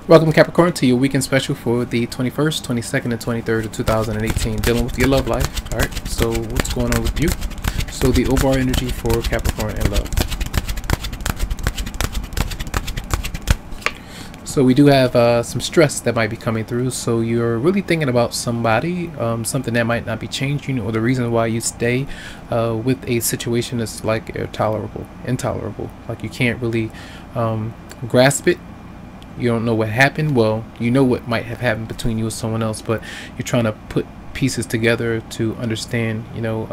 Welcome, Capricorn, to your weekend special for the 21st, 22nd, and 23rd of 2018, dealing with your love life. All right, so what's going on with you? So the overall energy for Capricorn and love. So we do have some stress that might be coming through. So you're really thinking about somebody, something that might not be changing, or the reason why you stay with a situation that's like intolerable. Like you can't really grasp it. You don't know what happened. Well, you know what might have happened between you and someone else, but you're trying to put pieces together to understand,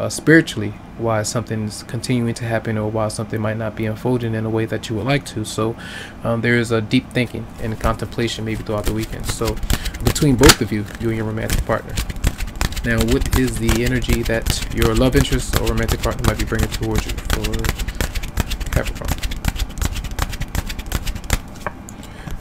spiritually why something's continuing to happen, or why something might not be unfolding in a way that you would like to. So there is a deep thinking and contemplation maybe throughout the weekend. So between both of you and your romantic partner. Now, what is the energy that your love interest or romantic partner might be bringing towards you for Capricorn?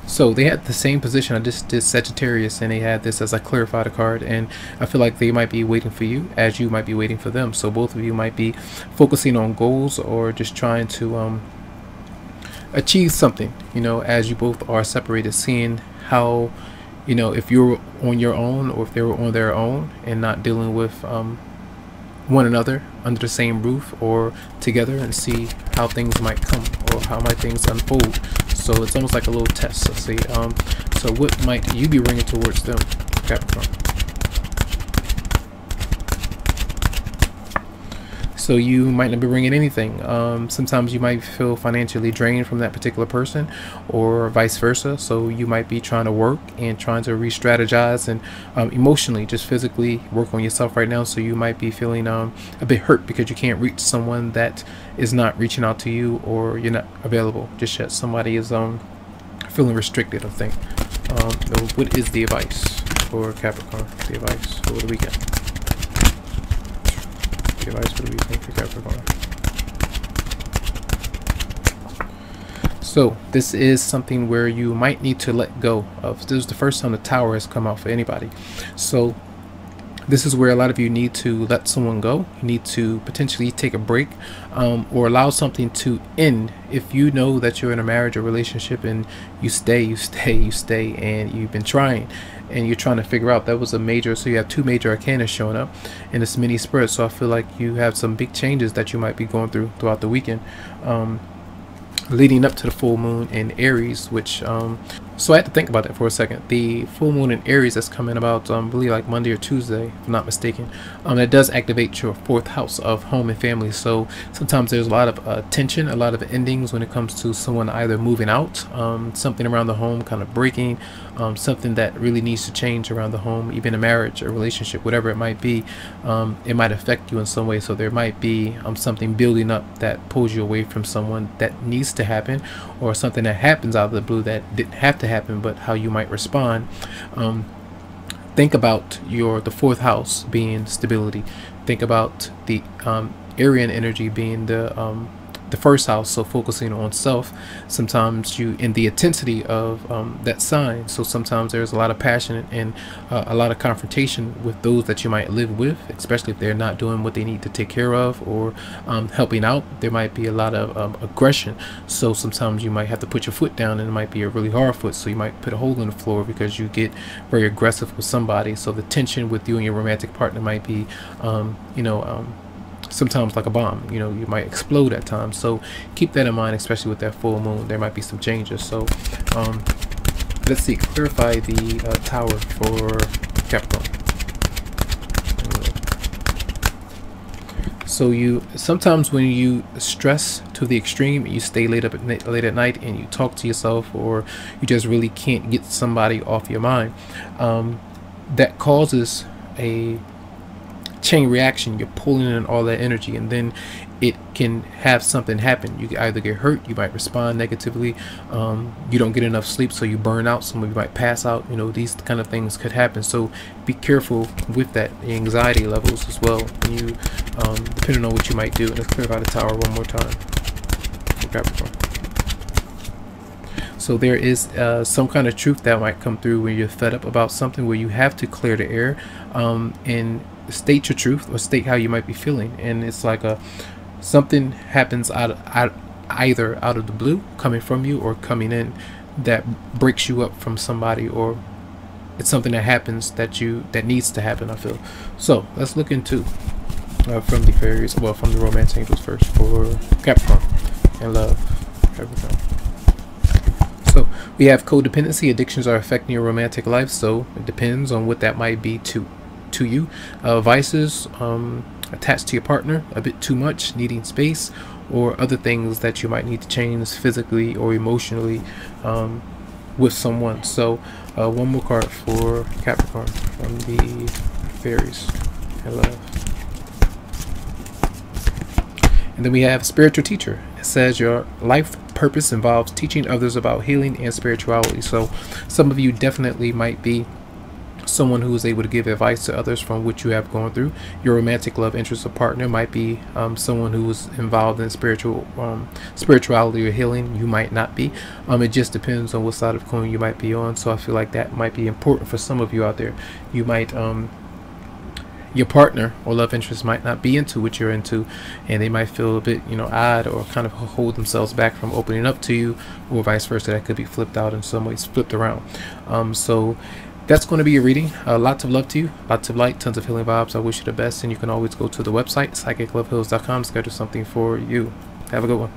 So they had the same position. I just did Sagittarius, and they had this as I clarified a card, and I feel like they might be waiting for you as you might be waiting for them. So both of you might be focusing on goals or just trying to achieve something, as you both are separated, seeing how, if you're on your own or if they were on their own and not dealing with one another under the same roof or together, and see how things might come or how might things unfold. So it's almost like a little test. Let's see. So what might you be bringing towards them, Capricorn? So you might not be bringing anything. Sometimes you might feel financially drained from that particular person, or vice versa. So you might be trying to work and trying to re-strategize and emotionally, just physically work on yourself right now. So you might be feeling a bit hurt because you can't reach someone that is not reaching out to you, or you're not available just yet. Somebody is feeling restricted, I think. What is the advice for Capricorn? The advice for the weekend. The advice for the weekend for Capricorn. So this is something where you might need to let go of. This is the first time the Tower has come out for anybody. So this is where a lot of you need to let someone go. You need to potentially take a break, or allow something to end. If you know that you're in a marriage or relationship and you stay, and you've been trying and you're trying to figure out, that was a major, so you have two major arcana showing up in this mini spread. So I feel like you have some big changes that you might be going through throughout the weekend, leading up to the full moon in Aries, which so I had to think about that for a second. The full moon in Aries that's coming about, I believe like Monday or Tuesday, if I'm not mistaken, that does activate your fourth house of home and family. So sometimes there's a lot of tension, a lot of endings when it comes to someone either moving out, something around the home kind of breaking, something that really needs to change around the home, even a marriage, a relationship, whatever it might be. It might affect you in some way. So there might be something building up that pulls you away from someone that needs to happen, or something that happens out of the blue that didn't have to happen, but how you might respond. Think about the fourth house being stability. Think about the Aryan energy being the first house, so focusing on self. Sometimes you in the intensity of that sign, so sometimes there's a lot of passion and a lot of confrontation with those that you might live with, especially if they're not doing what they need to take care of, or helping out. There might be a lot of aggression, so sometimes you might have to put your foot down, and it might be a really hard foot, so you might put a hole in the floor because you get very aggressive with somebody. So the tension with you and your romantic partner might be sometimes like a bomb. You might explode at times. So keep that in mind, especially with that full moon. There might be some changes. So let's see, clarify the Tower for Capricorn. So sometimes when you stress to the extreme, you stay late at night and you talk to yourself, or you just really can't get somebody off your mind, that causes a chain reaction. You're pulling in all that energy, and then it can have something happen. You either get hurt, you might respond negatively, you don't get enough sleep, so you burn out. Some of you might pass out. These kind of things could happen. So be careful with that, the anxiety levels as well, when depending on what you might do. And let's clarify the Tower one more time for Capricorn. So there is some kind of truth that might come through when you're fed up about something, where you have to clear the air and state your truth, or state how you might be feeling. And it's like something happens either out of the blue, coming from you or coming in, that breaks you up from somebody, or it's something that happens that needs to happen, I feel. So let's look into from the fairies, well, from the romance angels first for Capricorn and love, everything. So we have codependency. Addictions are affecting your romantic life, so it depends on what that might be to you. Vices, attached to your partner a bit too much, needing space, or other things that you might need to change physically or emotionally with someone. So one more card for Capricorn from the fairies and love. And then we have spiritual teacher. It says your life purpose involves teaching others about healing and spirituality. So some of you definitely might be someone who is able to give advice to others from what you have gone through. Your romantic love interest or partner might be someone who is involved in spirituality or healing. You might not be. It just depends on what side of the coin you might be on. So I feel like that might be important for some of you out there. You might your partner or love interest might not be into what you're into, and they might feel a bit, odd, or kind of hold themselves back from opening up to you, or vice versa. That could be flipped out in some ways, flipped around. So that's going to be your reading. Lots of love to you, lots of light, tons of healing vibes. I wish you the best, and you can always go to the website psychicloveheals.com to schedule something for you. Have a good one.